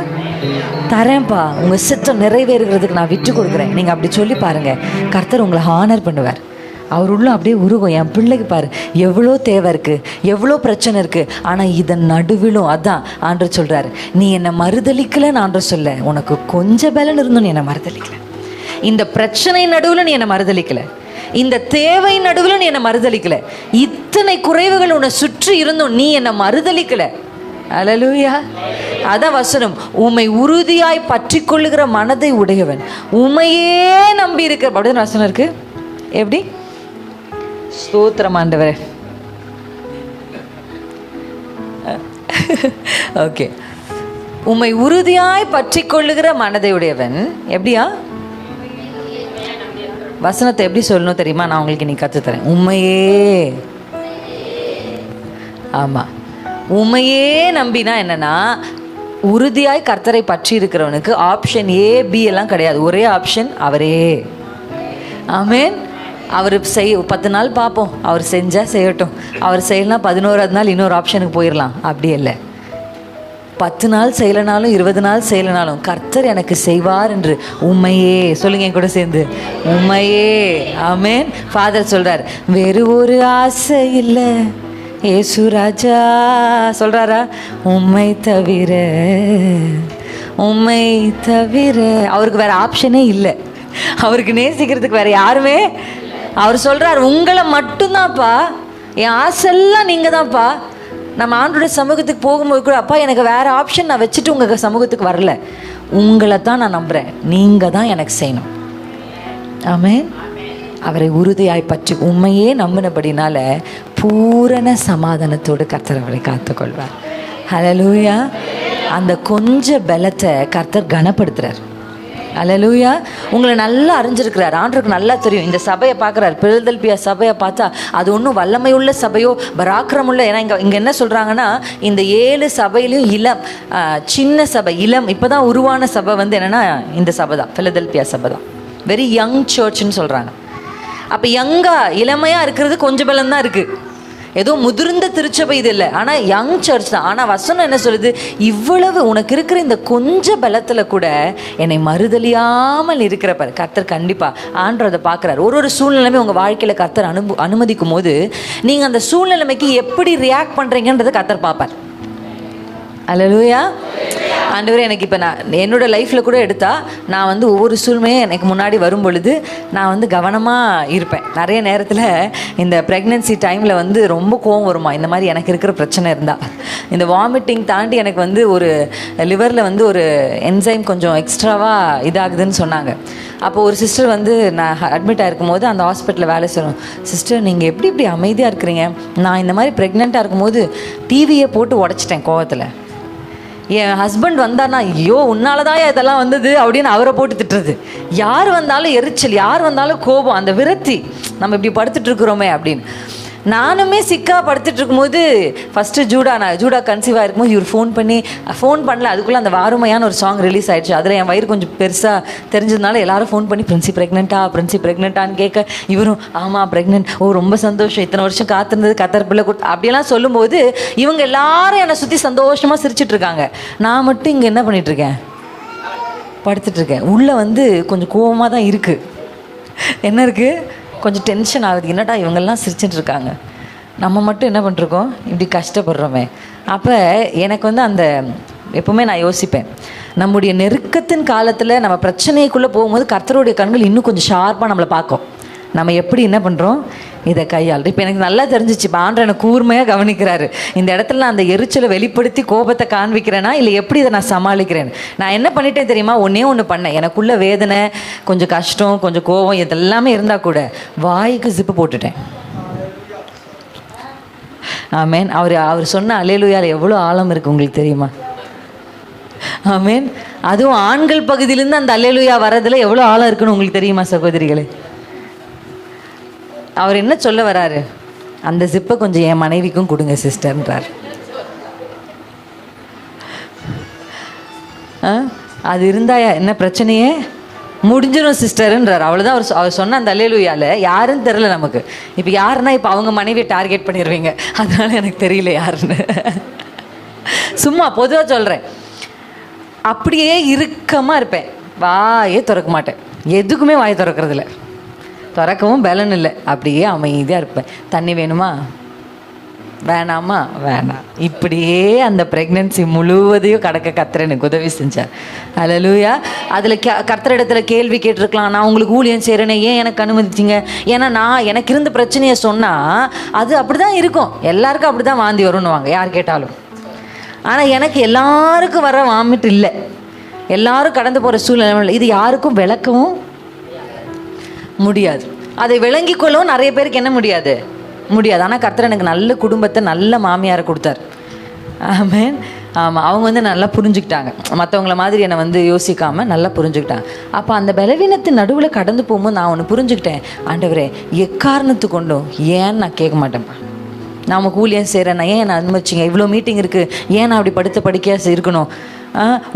[SPEAKER 1] தரேன்ப்பா, உங்கள் சித்தம் நிறைவேறுகிறதுக்கு நான் விட்டு கொடுக்குறேன். நீங்கள் அப்படி சொல்லி பாருங்கள், கர்த்தர் உங்களை ஹானர் பண்ணுவார். அவர் உள்ள அப்படியே உருகும். என் பிள்ளைக்கு பாரு, எவ்வளோ தேவை இருக்குது, எவ்வளோ பிரச்சனை இருக்குது, ஆனால் இதன் நடுவிலும் அதான் ஆண்டவர் சொல்கிறார், நீ என்னை மறுதளிக்கலைன்னு ஆண்டவர் சொல்ல, உனக்கு கொஞ்சம் பலன் இருந்தும் நீ என்னை மறுதளிக்கலை. இந்த பிரச்சனை நடுவில் நீ என்னை மறுதளிக்கலை, இந்த தேவை நடுவில் நீ என்னை மறுதளிக்கலை, இத்தனை குறைவுகள் உன்னை சுற்றி இருந்தும் நீ என்னை மறுதளிக்கலை. அல்லேலூயா. அதான் வசனம், உம்மை உறுதியாய் பற்றி கொள்ளுகிற மனதை உடையவன் உம்மையே நம்பி இருக்க அப்படின்னு வசனம் இருக்கு. எப்படி? ஸ்தோத்திரம் ஆண்டவரே. ஓகே, உம்மை உறுதியாய் பற்றி கொள்ளுகிற மனதை உடையவன். எப்படியா வசனத்தை எப்படி சொல்லணும் தெரியுமா? நான் உங்களுக்கு இன்னைக்கு கற்றுத்தரேன். உண்மையே, ஆமாம், உண்மையே நம்பினா என்னன்னா, உறுதியாய் கர்த்தரை பற்றி இருக்கிறவனுக்கு ஆப்ஷன் ஏ பி எல்லாம் கிடையாது. ஒரே ஆப்ஷன் அவரே. ஆமென். அவர் 10 நாள் பார்ப்போம், அவர் செஞ்சால் செய்யட்டும், அவர் செய்யலாம் 11ஆவது நாள் இன்னொரு ஆப்ஷனுக்கு போயிடலாம். அப்படி இல்லை. 10 நாள் செய்யலைனாலும் 20 நாள் செய்யலைனாலும் கர்த்தர் எனக்கு செய்வார் என்று உண்மையே சொல்லுங்க என் கூட சேர்ந்து, உண்மையே. ஆமென். ஃபாதர் சொல்றார், வேறு ஒரு ஆசை இல்லை ஏசு ராஜா சொல்றாரா, உம்மை தவிர, உம்மை தவிர. அவருக்கு வேற ஆப்ஷனே இல்லை, அவருக்கு நேசிக்கிறதுக்கு வேற யாருமே. அவர் சொல்றார், உங்களை மட்டும்தான்ப்பா, என் ஆசையெல்லாம் நீங்க தான்ப்பா. நம்ம ஆண்டோட சமூகத்துக்கு போகும்போது கூட, அப்பா எனக்கு வேற ஆப்ஷன் நான் வச்சுட்டு உங்க சமூகத்துக்கு வரல, உங்களை தான் நான் நம்புறேன், நீங்க தான் எனக்கு செய்யணும். ஆமென். அவரை உறுதியாய் பற்றி உண்மையே நம்பினபடினால பூரண சமாதானத்தோடு கர்த்தர் அவரை காத்துக்கொள்வார். ஹல்லேலூயா. அந்த கொஞ்ச பலத்தை கர்த்தர் கனப்படுத்துறார். ஹல்லேலூயா. உங்களை நல்லா அறிஞ்சிருக்கிறார். ஆண்டவருக்கு நல்லா தெரியும். இந்த சபையை பார்க்குறாரு, பிலதெல்பியா சபையை பார்த்தா அது ஒன்றும் வல்லமையுள்ள சபையோ பராக்கிரமுள்ள. ஏன்னா இங்கே என்ன சொல்கிறாங்கன்னா, இந்த 7 சபையிலையும் சின்ன சபை, இப்போ தான் உருவான சபை என்னென்னா இந்த சபை தான், பிலதெல்பியா சபை தான். வெரி யங் சர்ச்னு சொல்கிறாங்க. அப்போ இளமையாக இருக்கிறது கொஞ்சம் பலம் தான் இருக்குது. ஏதோ முதிர்ந்த திருச்சபை இது இல்லை, ஆனால் யங் சர்ச் தான். ஆனால் வசனம் என்ன சொல்லுது, இவ்வளவு உனக்கு இருக்கிற இந்த கொஞ்சம் பலத்தில் கூட என்னை மறுதலியாமல் இருக்கிறப்ப கர்த்தர் கண்டிப்பாக ஆண்டவர் அதை பார்க்குறாரு. ஒரு சூழ்நிலைமை உங்கள் வாழ்க்கையில் கர்த்தர் அனுமதிக்கும் போது நீங்கள் அந்த சூழ்நிலைமைக்கு எப்படி ரியாக்ட் பண்ணுறீங்கன்றதை கர்த்தர் பார்ப்பார். அல்லேலூயா. ஆண்டவரே, எனக்கு இப்போ நான் என்னோடய லைஃப்பில் கூட எடுத்தால், நான் ஒவ்வொரு சூழ்நிலையும் எனக்கு முன்னாடி வரும் பொழுது நான் கவனமாக இருப்பேன். நிறைய நேரத்தில் இந்த ப்ரெக்னென்சி டைமில் ரொம்ப கோவம் வருமா, இந்த மாதிரி எனக்கு இருக்கிற பிரச்சனை இருந்தால். இந்த வாமிட்டிங் தாண்டி எனக்கு ஒரு லிவரில் ஒரு என்சைம் கொஞ்சம் எக்ஸ்ட்ராவாக இதாகுதுன்னு சொன்னாங்க. அப்போ ஒரு சிஸ்டர் நான் அட்மிட் ஆகிருக்கும் போது அந்த ஹாஸ்பிட்டலில் வேலை செய்யணும். சிஸ்டர், நீங்கள் எப்படி அமைதியாக இருக்கிறீங்க? நான் இந்த மாதிரி ப்ரெக்னெண்ட்டாக இருக்கும்போது டிவியை போட்டு உடச்சிட்டேன் கோவத்தில். என் ஹஸ்பண்ட் வந்தார்னா, ஐயோ உன்னாலதான் இதெல்லாம் வந்தது அப்படின்னு அவரை போட்டு திட்டுறது. யார் வந்தாலும் எரிச்சல், யார் வந்தாலும் கோபம், அந்த விரக்தி, நம்ம இப்படி படுத்துட்டு இருக்கிறோமே அப்படின்னு. நானுமே சிக்கா படுத்துட்டு இருக்கும்போது ஃபஸ்ட்டு ஜூடா கன்சீவாக இருக்கும்போது இவர் ஃபோன் பண்ணல, அதுக்குள்ளே அந்த வாருமையான ஒரு சாங் ரிலீஸ் ஆகிடுச்சு. அதில் என் வயிறு கொஞ்சம் பெருசாக தெரிஞ்சதுனால எல்லாரும் ஃபோன் பண்ணி பிரின்சி ப்ரெக்னெண்ட்டான்னு கேட்க, இவரும் ஆமாம் ப்ரெக்னென்ட், ஓ ரொம்ப சந்தோஷம், இத்தனை வருஷம் காத்திருந்தது கத்தர் பிள்ளை கொடுத்து அப்படியெல்லாம் சொல்லும்போது இவங்க எல்லாரும் என்னை சுற்றி சந்தோஷமாக சிரிச்சிட்டு இருக்காங்க. நான் மட்டும் இங்கே என்ன பண்ணிகிட்ருக்கேன், படுத்துட்ருக்கேன். உள்ளே கொஞ்சம் கோபமாக தான் இருக்குது. என்ன இருக்குது, கொஞ்சம் டென்ஷன் ஆகுது. என்னடா இவங்கெல்லாம் சிரிச்சுட்டு இருக்காங்க, நம்ம மட்டும் என்ன பண்ணிருக்கோம் இப்படி கஷ்டப்படுறோமே. அப்போ எனக்கு வந்து அந்த எப்பவுமே நான் யோசிப்பேன், நம்முடைய நெருக்கத்தின் காலத்தில் நம்ம பிரச்சனைக்குள்ளே போகும்போது கர்த்தருடைய கண்கள் இன்னும் கொஞ்சம் ஷார்ப்பாக நம்மளை பார்க்கும். நம்ம எப்படி என்ன பண்ணுறோம் இதை கையாளுறோம். இப்போ எனக்கு நல்லா தெரிஞ்சிச்சு, இப்போ ஆண்டவர் எனக்கு கூர்மையாக கவனிக்கிறாரு. இந்த இடத்துல நான் அந்த எரிச்சலை வெளிப்படுத்தி கோபத்தை காண்பிக்கிறேன்னா இல்லை எப்படி இதை நான் சமாளிக்கிறேன். நான் என்ன பண்ணிட்டேன் தெரியுமா, ஒன்று பண்ணேன். எனக்குள்ள வேதனை, கொஞ்சம் கஷ்டம், கொஞ்சம் கோபம் இதெல்லாமே இருந்தால் கூட வாய்க்கு ஜிப்பு போட்டுட்டேன். ஆமேன். அவர் சொன்ன அல்லேலூயால எவ்வளோ ஆழம் இருக்குது உங்களுக்கு தெரியுமா? ஆமேன். அதுவும் ஆண்கள் பகுதியிலேருந்து அந்த அல்லேலூயா வரதில் எவ்வளோ ஆழம் இருக்குன்னு உங்களுக்கு தெரியுமா சகோதரிகளே? அவர் என்ன சொல்ல வராரு, அந்த ஜிப்பை கொஞ்சம் என் மனைவிக்கும் கொடுங்க சிஸ்டர்ன்றார். அது இருந்தா என்ன பிரச்சனையே முடிஞ்சிடும் சிஸ்டருன்றார். அவ்வளோதான். அவர் சொன்ன அந்த அல்லேலூயால யாருன்னு தெரில நமக்கு. இப்போ யாருன்னா இப்போ அவங்க மனைவியை டார்கெட் பண்ணிடுவீங்க, அதனால எனக்கு தெரியல யாருன்னு. சும்மா பொதுவாக சொல்கிறேன். அப்படியே இறுக்கமாக இருப்பேன், வாயே திறக்க மாட்டேன், எதுக்குமே வாயை திறக்கிறதில்ல, திறக்கவும் பலன் இல்லை, அப்படியே அமைதியாக இருப்பேன். தண்ணி வேணுமா, வேணாமா, வேணாம். இப்படியே அந்த ப்ரெக்னென்சி முழுவதையும் கடக்க கர்த்தர் எனக்கு உதவி செஞ்சார். அல்லேலூயா. அதில் கர்த்தரிடத்தில் கேள்வி கேட்டிருக்கலாம், நான் உங்களுக்கு ஊழியம் செய்கிறேனே, ஏன் எனக்கு அனுமதிச்சிங்க? ஏன்னா எனக்கு இருந்த பிரச்சனையை சொன்னால் அது அப்படி தான் இருக்கும், எல்லாருக்கும் அப்படி தான் வாந்தி வரும்னுவாங்க யார் கேட்டாலும். ஆனால் எனக்கு எல்லாருக்கும் வர வாமிட்டு இல்லை, எல்லாரும் கடந்து போகிற சூழ்நிலை இது யாருக்கும் விளக்கவும் முடியாது. அதை விளங்கி கொள்ளவும் நிறைய பேருக்கு என்ன முடியாது. ஆனால் கர்த்தர் எனக்கு நல்ல குடும்பத்தை, நல்ல மாமியாரை கொடுத்தார். ஆமேன். ஆமாம். அவங்க வந்து நல்லா புரிஞ்சுக்கிட்டாங்க, மற்றவங்கள மாதிரி என்னை வந்து யோசிக்காமல் நல்லா புரிஞ்சுக்கிட்டாங்க. அப்போ அந்த பலவீனத்தின் நடுவில் கடந்து போகும்போது நான் ஒன்று புரிஞ்சுக்கிட்டேன், ஆண்டவரே எக்காரணத்து கொண்டும் ஏன்னு நான் கேட்க மாட்டேன்ப்பா. நான் உங்கள் ஊழியம் செய்கிறேன், நான் ஏன் என்னை அனுமதிச்சிங்க, இவ்வளோ மீட்டிங் இருக்குது, ஏன் நான் அப்படி படிக்க இருக்கணும்?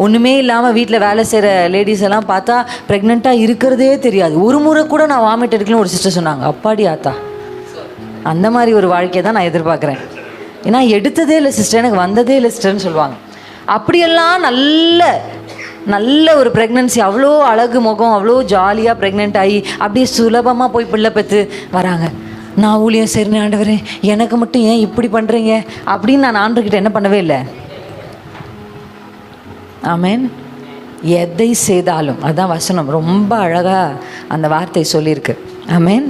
[SPEAKER 1] ஒன்றுமே இல்லாமல் வீட்டில் வேலை செய்கிற லேடிஸ் எல்லாம் பார்த்தா ப்ரெக்னெண்ட்டாக இருக்கிறதே தெரியாது. ஒரு முறை கூட நான் வாமிட் எடுக்கலன்னு ஒரு சிஸ்டர் சொன்னாங்க. அப்பாடி ஆத்தா, அந்த மாதிரி ஒரு வாழ்க்கையை தான் நான் எதிர்பார்க்குறேன். ஏன்னா எடுத்ததே இல்லை சிஸ்டர், எனக்கு வந்ததே இல்லை சிஸ்டர்னு சொல்லுவாங்க. அப்படியெல்லாம் நல்ல ஒரு ப்ரெக்னென்சி, அவ்வளோ அழகு முகம், அவ்வளோ ஜாலியாக ப்ரெக்னென்ட் ஆகி அப்படியே சுலபமாக போய் பிள்ளை பெற்று வராங்க. நான் ஊழியம் செய்கிறேன் ஆண்டவரே, எனக்கு மட்டும் ஏன் இப்படி பண்ணுறீங்க அப்படின்னு நான் ஆண்டவர்கிட்ட என்ன பண்ணவே இல்லை. ஆமேன். எதை செய்தாலும், அதான் வசனம் ரொம்ப அழகாக அந்த வார்த்தை சொல்லியிருக்கு. ஆமேன்.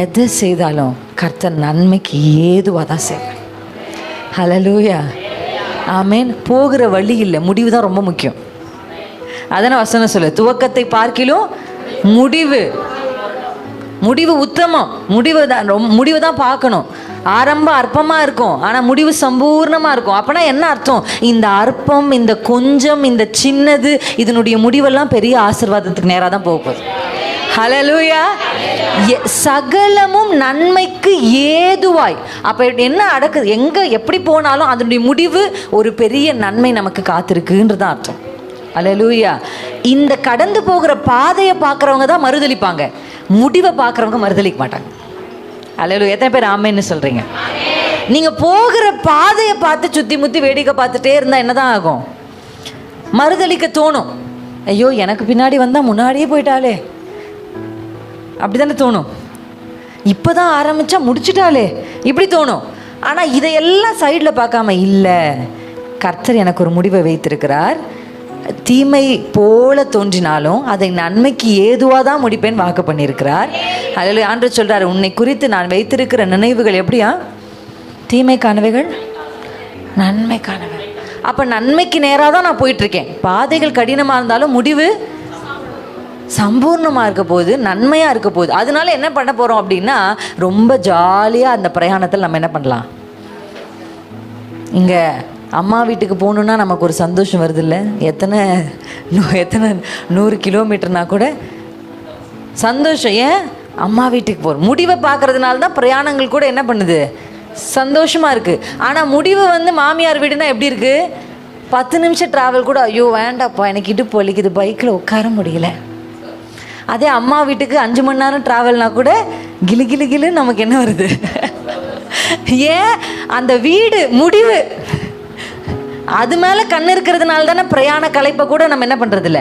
[SPEAKER 1] எதை செய்தாலும் கர்த்தர் நன்மைக்கு ஏதுவாக தான் செய்வார். ஹல்லேலூயா. ஆமேன். போகிற வழி இல்லை, முடிவு தான் ரொம்ப முக்கியம். அதான வசனம் சொல்லு, துவக்கத்தை பார்க்கிலும் முடிவு உத்தமம். முடிவு தான் பார்க்கணும். ஆரம்பம் அற்பமாக இருக்கும், ஆனால் முடிவு சம்பூர்ணமாக இருக்கும். அப்போனா என்ன அர்த்தம், இந்த அற்பம், இந்த கொஞ்சம், இந்த சின்னது, இதனுடைய முடிவெல்லாம் பெரிய ஆசீர்வாதத்துக்கு நேராக தான் போகுது. ஹல்லேலூயா. சகலமும் நன்மைக்கு ஏதுவாய். அப்போ என்ன நடக்குது, எங்கே எப்படி போனாலும் அதனுடைய முடிவு ஒரு பெரிய நன்மை நமக்கு காத்திருக்குன்றது தான் அர்த்தம். ஹல்லேலூயா. இந்த கடந்து போகிற பாதையை பார்க்குறவங்க தான் மறுதளிப்பாங்க, முடிவை பார்க்குறவங்க மறுதளிக்க மாட்டாங்க. அல்லேலூயா. எத்தனை பேர் ஆமேன்னு சொல்கிறீங்க? நீங்கள் போகிற பாதையை பார்த்து சுற்றி முற்றி வேடிக்கை பார்த்துட்டே இருந்தால் என்ன தான் ஆகும், மறுதளிக்க தோணும். ஐயோ எனக்கு பின்னாடி வந்தால் முன்னாடியே போயிட்டாலே, அப்படி தானே தோணும். இப்போ தான் ஆரம்பித்தா முடிச்சுட்டாலே இப்படி தோணும். ஆனால் இதையெல்லாம் சைடில் பார்க்காம, இல்லை கர்த்தர் எனக்கு ஒரு முடிவை வைத்திருக்கிறார், தீமை போல தோன்றினாலும் அதை நன்மைக்கு ஏதுவாக தான் முடிப்பேன் வாக்கு பண்ணியிருக்கிறார். அதில் ஆண்டவர் சொல்கிறார், உன்னை குறித்து நான் வைத்திருக்கிற நினைவுகள் எப்படியா, தீமைக்கானவைகள் நன்மைக்கானவை. அப்போ நன்மைக்கு நேராக தான் நான் போயிட்டுருக்கேன். பாதைகள் கடினமாக இருந்தாலும் முடிவு சம்பூர்ணமாக இருக்க போகுது, நன்மையாக இருக்க போகுது. அதனால என்ன பண்ண போகிறோம் அப்படின்னா, ரொம்ப ஜாலியாக அந்த பிரயாணத்தில் நம்ம என்ன பண்ணலாம். இங்கே அம்மா வீட்டுக்கு போகணுன்னா நமக்கு ஒரு சந்தோஷம் வருது இல்லை, எத்தனை 100 கிலோமீட்டர்னா கூட சந்தோஷம். ஏன், அம்மா வீட்டுக்கு போகிறோம். முடிவை பார்க்கறதுனால தான் பிரயாணங்கள் கூட என்ன பண்ணுது, சந்தோஷமாக இருக்குது. ஆனால் முடிவு வந்து மாமியார் வீடுனா எப்படி இருக்குது, 10 நிமிஷம் ட்ராவல் கூட ஐயோ வேண்டாப்பா எனக்கு இடுப்பு வலிக்குது, பைக்கில் உட்கார முடியல. அதே அம்மா வீட்டுக்கு 5 மணி நேரம் ட்ராவல்னா கூட கிளு கிளு கிளு நமக்கு என்ன வருது. ஏன், அந்த வீடு முடிவு அது மேலே கண் இருக்கிறதுனால தானே பிரயாண கலைப்பை கூட நம்ம என்ன பண்ணுறதில்ல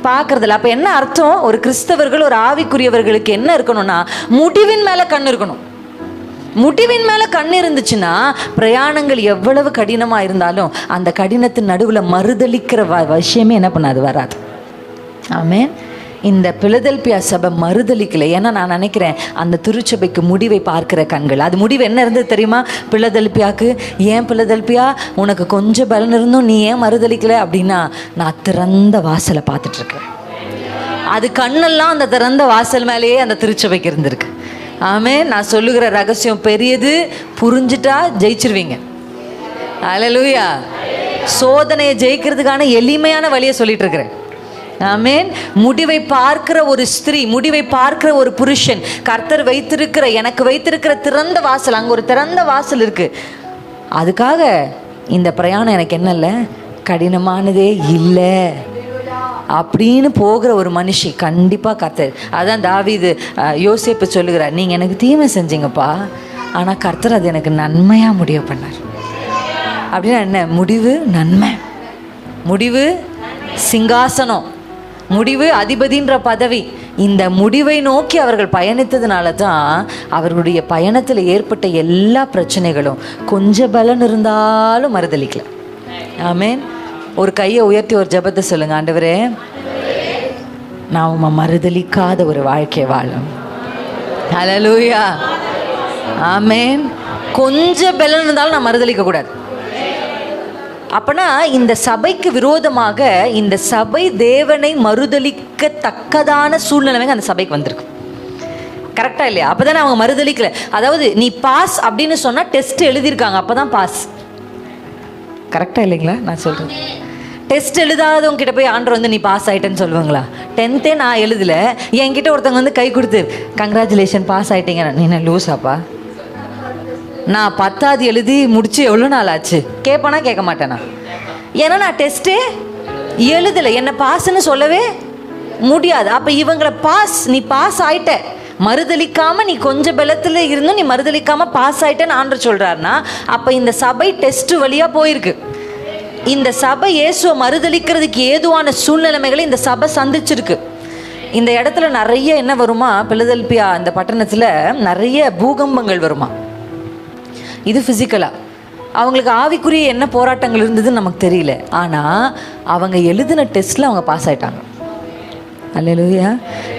[SPEAKER 1] பார்க்கறதில்ல. அப்போ என்ன அர்த்தம்? ஒரு கிறிஸ்தவர்கள், ஒரு ஆவிக்குரியவர்களுக்கு என்ன இருக்கணும்னா, முடிவின் மேலே கண் இருக்கணும். முடிவின் மேலே கண் இருந்துச்சுன்னா பிரயாணங்கள் எவ்வளவு கடினமாக இருந்தாலும் அந்த கடினத்தின் நடுவில் மறுதளிக்கிற விஷயமே என்ன பண்ணாது, வராது. ஆமென். இந்த பிலதெல்பியா சபை மறுதளிக்கலை. ஏன்னா நான் நினைக்கிறேன் அந்த திருச்சபைக்கு முடிவை பார்க்கிற கண்கள், அது முடிவு என்ன இருந்தது தெரியுமா? பிலதெல்பியாவுக்கு, ஏன் பிலதெல்பியா உனக்கு கொஞ்சம் பலன் இருந்தும் நீ ஏன் மறுதளிக்கலை அப்படின்னா, நான் திறந்த வாசலை பார்த்துட்ருக்கேன். அது கண்ணெல்லாம் அந்த திறந்த வாசல் மேலேயே அந்த திருச்சபைக்கு இருந்திருக்கு. ஆமென். நான் சொல்லுகிற ரகசியம் பெரியது, புரிஞ்சுட்டா ஜெயிச்சிருவீங்க. அல்லேலூயா. சோதனையை ஜெயிக்கிறதுக்கான எளிமையான வழியை சொல்லிட்டு இருக்கிறேன். ஆமென். முடிவை பார்க்கிற ஒரு ஸ்திரீ, முடிவை பார்க்கிற ஒரு புருஷன், கர்த்தர் வைத்திருக்கிற, எனக்கு வைத்திருக்கிற திறந்த வாசல், அங்கே ஒரு திறந்த வாசல் இருக்கு. அதுக்காக இந்த பிரயாணம் எனக்கு என்ன இல்லை, கடினமானதே இல்லை அப்படின்னு போகிற ஒரு மனுஷி கண்டிப்பாக கர்த்தர். அதான் தாவீது யோசேப்பு சொல்லுகிறார், நீங்கள் எனக்கு தீமை செஞ்சீங்கப்பா, ஆனால் கர்த்தர் அது எனக்கு நன்மையாக முடிவு பண்ணார். அப்படின்னா என்ன? முடிவு நன்மை, முடிவு சிங்காசனம், முடிவு அதிபதின்ற பதவி. இந்த முடிவை நோக்கி அவர்கள் பயணித்ததுனால தான் அவர்களுடைய பயணத்தில் ஏற்பட்ட எல்லா பிரச்சனைகளும் கொஞ்சம் பலன் இருந்தாலும் மறுதளிக்கல. ஆமென். ஒரு கையை உயர்த்தி ஒரு ஜெபத்தை சொல்லுங்க. ஆண்டவரே, நான் மறுதளிக்காத ஒரு வாழ்க்கை வாழும். ஹல்லேலூயா. ஆமென். கொஞ்சம் பலன் இருந்தாலும் நான் மறுதளிக்க கூடாது. அப்பனா இந்த சபைக்கு விரோதமாக இந்த சபை தேவனை மறுதளிக்கத்தக்கதான சூழ்நிலைங்க அந்த சபைக்கு வந்திருக்கு. கரெக்டா இல்லையா? அப்பதானே அவங்க மறுதளிக்கல. அதாவது நீ பாஸ் அப்படின்னு சொன்னா டெஸ்ட் எழுதியிருக்காங்க, அப்பதான் பாஸ். கரெக்டா இல்லைங்களா நான் சொல்றேன்? டெஸ்ட் எழுதாதவங்க கிட்ட போய் ஆண்டவர் வந்து நீ பாஸ் ஆயிட்டேன்னு சொல்லுவாங்களா? 10th நான் எழுதல, என்கிட்ட ஒருத்தவங்க வந்து கை கொடுத்து கங்க்ராச்சுலேஷன் பாஸ் ஆயிட்டீங்க, நீ என்ன லூஸாப்பா? நான் 10th எழுதி முடிச்சு எவ்வளோ நாள் ஆச்சு கேட்பானா? கேட்க மாட்டேனா? ஏன்னா நான் டெஸ்ட்டே எழுதலை, என்னை பாஸ்ன்னு சொல்லவே முடியாது. அப்போ இவங்களை பாஸ், நீ பாஸ் ஆயிட்ட, மறுதளிக்காம நீ கொஞ்சம் பலத்தில் இருந்தும் நீ மறுதளிக்காம பாஸ் ஆயிட்டேன்னு ஆண்டவர் சொல்றாருன்னா, அப்போ இந்த சபை டெஸ்ட் வழியா போயிருக்கு. இந்த சபை இயேசுவை மறுதளிக்கிறதுக்கு ஏதுவான சூழ்நிலைமைகளை இந்த சபை சந்திச்சிருக்கு. இந்த இடத்துல நிறைய என்ன வருமா, பிலதெல்பியா இந்த பட்டணத்தில் நிறைய பூகம்பங்கள் வருமா. இது ஃபிசிக்கலாக அவங்களுக்கு ஆவிக்குரிய என்ன போராட்டங்கள் இருந்ததுன்னு நமக்கு தெரியல. ஆனால் அவங்க எழுதின டெஸ்ட்டில் அவங்க பாஸ் ஆகிட்டாங்க. அல்லேலூயா.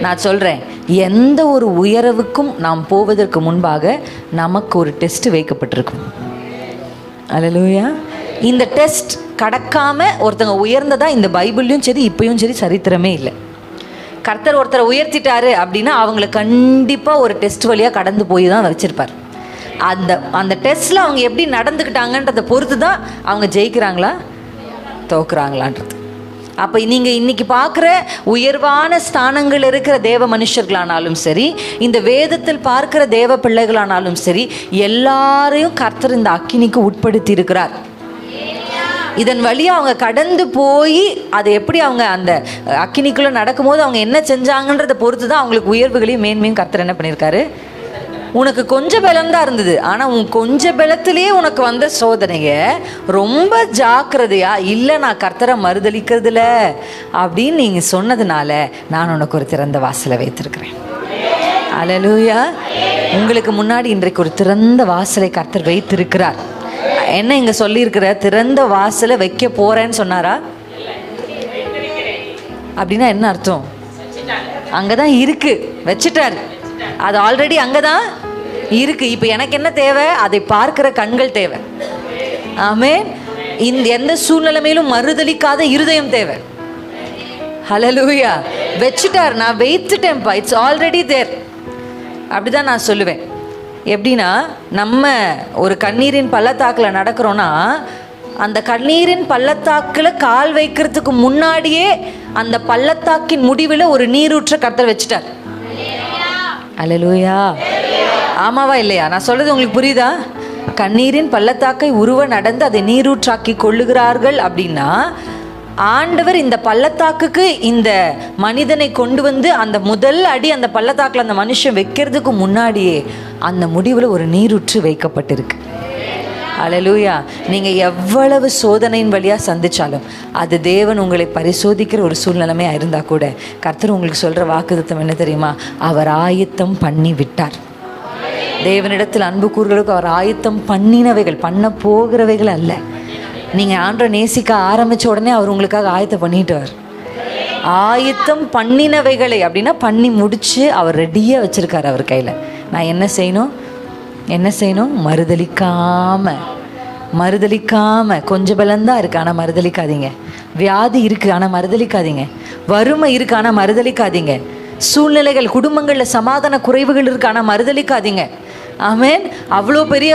[SPEAKER 1] நான் சொல்கிறேன், எந்த ஒரு உயர்வுக்கும் நாம் போவதற்கு முன்பாக நமக்கு ஒரு டெஸ்ட் வைக்கப்பட்டிருக்கும். அல்லேலூயா. இந்த டெஸ்ட் கடக்காம ஒருத்தங்க உயர்ந்ததா இந்த பைபிள்லையும் சரி இப்பயும் சரி சரித்திரமே இல்லை. கர்த்தர் ஒருத்தரை உயர்த்திட்டாரு அப்படின்னா அவங்கள கண்டிப்பாக ஒரு டெஸ்ட் வழியாக கடந்து போய் தான் வச்சிருப்பார். அந்த டெஸ்ட்டில் அவங்க எப்படி நடந்துக்கிட்டாங்கன்றதை பொறுத்து தான் அவங்க ஜெயிக்கிறாங்களா தோக்குறாங்களான்றது. அப்போ நீங்கள் இன்னைக்கு பார்க்குற உயர்வான ஸ்தானங்கள் இருக்கிற தேவ மனுஷர்களானாலும் சரி, இந்த வேதத்தில் பார்க்குற தேவ பிள்ளைகளானாலும் சரி, எல்லாரையும் கர்த்தர் இந்த அக்கினிக்கு உட்படுத்தி இருக்கிறார். இதன் வழியாக அவங்க கடந்து போய் அதை எப்படி அவங்க அந்த அக்கினிக்குள்ளே நடக்கும்போது அவங்க என்ன செஞ்சாங்கன்றதை பொறுத்து தான் அவங்களுக்கு உயர்வுகளையும் மேன்மையும் கர்த்தர் என்ன பண்ணியிருக்காரு. உனக்கு கொஞ்சம் பலம் தான் இருந்தது, ஆனால் உன் கொஞ்சம் பலத்திலே உனக்கு வந்த சோதனையை ரொம்ப ஜாக்கிரதையா, இல்லை நான் கர்த்தரை மறுதளிக்கிறதுல அப்படின்னு நீங்கள் சொன்னதுனால நான் உனக்கு ஒரு திறந்த வாசலை வைத்திருக்கிறேன். அல்லேலூயா. உங்களுக்கு முன்னாடி இன்றைக்கு ஒரு திறந்த வாசலை கர்த்தர் வைத்திருக்கிறார். என்ன இங்கே சொல்லியிருக்கிற? திறந்த வாசலை வைக்க போகிறேன்னு சொன்னாரா? அப்படின்னா என்ன அர்த்தம்? அங்கே தான் இருக்கு, வச்சுட்டார். அது ஆல்ரெடி அங்கே தான் இருக்கு. இப்போ எனக்கு என்ன தேவை? அதை பார்க்கிற கண்கள் தேவை. ஆமென். இந்த எந்த சூழ்நிலைமையிலும் மறுதளிக்காத இருதயம் தேவை. ஹல்லேலூயா. வச்சுட்டார், நான் வைத்துட்டேன்ப்பா, இட்ஸ் ஆல்ரெடி தேர். அப்படிதான் நான் சொல்லுவேன். எப்படின்னா, நம்ம ஒரு கண்ணீரின் பள்ளத்தாக்கில் நடக்கிறோன்னா, அந்த கண்ணீரின் பள்ளத்தாக்கில் கால் வைக்கிறதுக்கு முன்னாடியே அந்த பள்ளத்தாக்கின் முடிவில் ஒரு நீரூற்ற கர்த்தர் வச்சுட்டார். அல்லேலூயா. ஆமாவா இல்லையா? நான் சொல்றது உங்களுக்கு புரியுதா? கண்ணீரின் பள்ளத்தாக்கை உருவ நடந்து அதை நீரூற்றாக்கி கொள்ளுகிறார்கள் அப்படின்னா, ஆண்டவர் இந்த பள்ளத்தாக்குக்கு இந்த மனிதனை கொண்டு வந்து அந்த முதல் அடி அந்த பள்ளத்தாக்கில் அந்த மனுஷன் வைக்கிறதுக்கு முன்னாடியே அந்த முடிவில் ஒரு நீரூற்று வைக்கப்பட்டிருக்கு. அல்லேலூயா. நீங்கள் எவ்வளவு சோதனையின் வழியாக சந்திச்சாலும் அது தேவன் உங்களை பரிசோதிக்கிற ஒரு சூழ்நிலைமையாக இருந்தால் கூட கர்த்தர் உங்களுக்கு சொல்கிற வாக்குத்தத்தம் என்ன தெரியுமா? அவர் ஆயத்தம் பண்ணி விட்டார். தேவனிடத்தில் அன்பு கூறுகளுக்கு அவர் ஆயத்தம் பண்ணினவைகள், பண்ண போகிறவைகள் அல்ல. நீங்கள் ஆண்டவரை நேசிக்க ஆரம்பித்த உடனே அவர் உங்களுக்காக ஆயத்தம் பண்ணிட்டார். ஆயத்தம் பண்ணினவைகளை அப்படின்னா பண்ணி முடித்து அவர் ரெடியாக வச்சுருக்கார் அவர் கையில். நான் என்ன செய்யணும்? மறுதலிக்காமல் கொஞ்சம் பலந்தான் இருக்குது ஆனால் மறுதலிக்காதீங்க. வியாதி இருக்குது ஆனால் மறுதலிக்காதீங்க. வறுமை இருக்குது ஆனால் மறுதலிக்காதீங்க. சூழ்நிலைகள், குடும்பங்களில் சமாதான குறைவுகள் இருக்குது ஆனால் மறுதலிக்காதீங்க. ஆமென். அவ்வளோ பெரிய